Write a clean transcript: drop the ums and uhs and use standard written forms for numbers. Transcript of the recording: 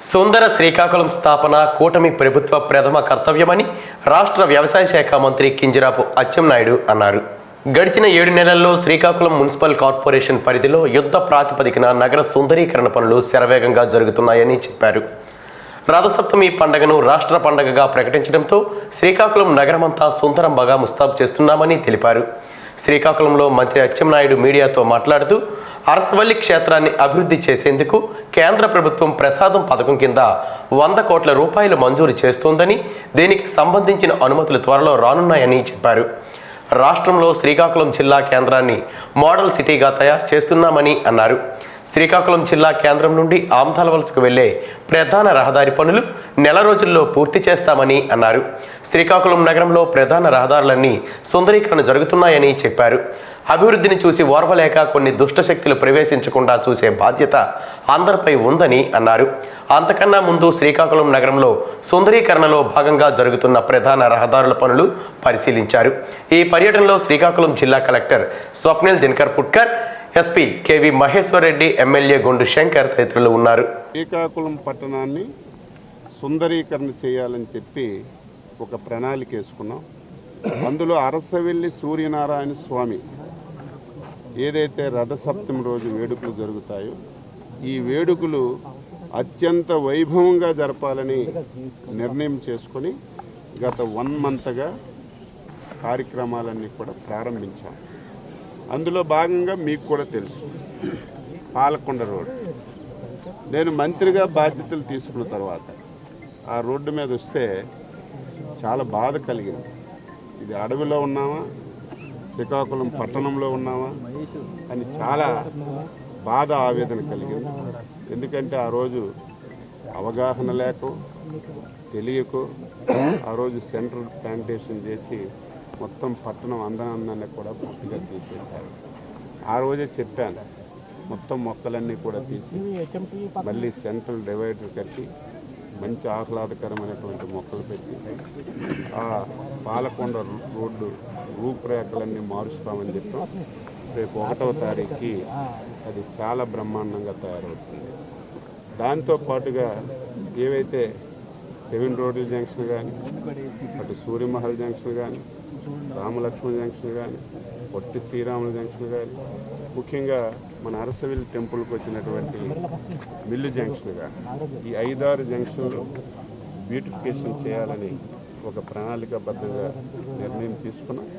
సుందర శ్రీకాకుళం స్థాపన కూటమి ప్రభుత్వ ప్రథమ కర్తవ్యమని రాష్ట్ర వ్యవసాయ శాఖ మంత్రి కింజరాపు అచ్చెన్నాయుడు అన్నారు. గడిచిన 7 నెలల్లో శ్రీకాకుళం మున్సిపల్ కార్పొరేషన్ పరిధిలో యుద్ధ ప్రాతిపదికన నగర సుందరీకరణ పనులు శరవేగంగా జరుగుతున్నాయని చెప్పారు. రథసప్తమి పండుగను రాష్ట్ర పండుగగా ప్రకటించడంతో శ్రీకాకుళం నగరమంతా సుందరంగా ముస్తాబు చేస్తున్నామని తెలిపారు. శ్రీకాకుళంలో మంత్రి అచ్చెన్నాయుడు మీడియాతో మాట్లాడుతూ అరసవల్లి క్షేత్రాన్ని అభివృద్ధి చేసేందుకు కేంద్ర ప్రభుత్వం ప్రసాదం పథకం కింద 100 కోట్ల రూపాయలు మంజూరు చేస్తోందని, దీనికి సంబంధించిన అనుమతులు త్వరలో రానున్నాయని చెప్పారు. రాష్ట్రంలో శ్రీకాకుళం జిల్లా కేంద్రాన్ని మోడల్ సిటీగా తయారు చేస్తున్నామని అన్నారు. శ్రీకాకుళం జిల్లా కేంద్రం నుండి ఆమ్దాలవలసకు వెళ్లే ప్రధాన రహదారి పనులు నెల రోజుల్లో పూర్తి చేస్తామని అన్నారు. శ్రీకాకుళం నగరంలో ప్రధాన రహదారులన్నీ సుందరీకరణ జరుగుతున్నాయని చెప్పారు. అభివృద్ధిని చూసి ఓర్వలేక కొన్ని దుష్టశక్తులు ప్రవేశించకుండా చూసే బాధ్యత అందరిపై ఉందని అన్నారు. అంతకన్నా ముందు శ్రీకాకుళం నగరంలో సుందరీకరణలో భాగంగా జరుగుతున్న ప్రధాన రహదారుల పనులు పరిశీలించారు. ఈ పర్యటనలో శ్రీకాకుళం జిల్లా collector Swapnil Dinakar Putkar, SP KV Maheshwar Reddy, MLA Gondu Shankar తదితరులు ఉన్నారు. శ్రీకాకుళం పట్టణాన్ని సుందరీకరణ చేయాలని చెప్పి ఒక ప్రణాళిక వేసుకున్నాం. అందులో అరసవెల్లి సూర్యనారాయణ స్వామి ఏదైతే రథసప్తమి రోజు వేడుకలు జరుగుతాయో ఈ వేడుకలు అత్యంత వైభవంగా జరపాలని నిర్ణయం చేసుకొని గత 1 మంత్గా కార్యక్రమాలన్నీ కూడా ప్రారంభించాం. అందులో భాగంగా మీకు కూడా తెలుసు, పాలకొండ రోడ్ నేను మంత్రిగా బాధ్యతలు తీసుకున్న తర్వాత ఆ రోడ్డు మీద వస్తే చాలా బాధ కలిగింది. ఇది అడవిలో ఉన్నామా, శ్రీకాకుళం పట్టణంలో ఉన్నామా అని చాలా బాధ, ఆవేదన కలిగింది. ఎందుకంటే ఆ రోజు అవగాహన లేక తెలియకో ఆ రోజు సెంట్రల్ ప్లాంటేషన్ చేసి మొత్తం పట్టణం అందాన్ని కూడా పూర్తిగా తీసేశారు. ఆ రోజే చెప్పాను, మొత్తం మొక్కలన్నీ కూడా తీసి మళ్ళీ సెంట్రల్ డివైడర్ కట్టి మంచి ఆహ్లాదకరమైనటువంటి మొక్కలు పెట్టి ఆ పాలకొండ రోడ్డు రూపురేఖలన్నీ మారుస్తామని చెప్పి రేపు 1వ తారీఖుకి అది చాలా బ్రహ్మాండంగా తయారవుతుంది. దాంతోపాటుగా ఏవైతే 7 రోడ్ల జంక్షన్ కానీ, అటు సూర్యమహల్ జంక్షన్ కానీ, రామలక్ష్మణ జంక్షన్ కానీ, పొట్టి శ్రీరాముల జంక్షన్ కానీ, ముఖ్యంగా మన అరసవెల్లి టెంపుల్కి వచ్చినటువంటి మిల్లు జంక్షన్ కానీ, ఈ 5-6 జంక్షన్లు బ్యూటిఫికేషన్ చేయాలని ఒక ప్రణాళికాబద్ధంగా నిర్ణయం తీసుకున్నాం.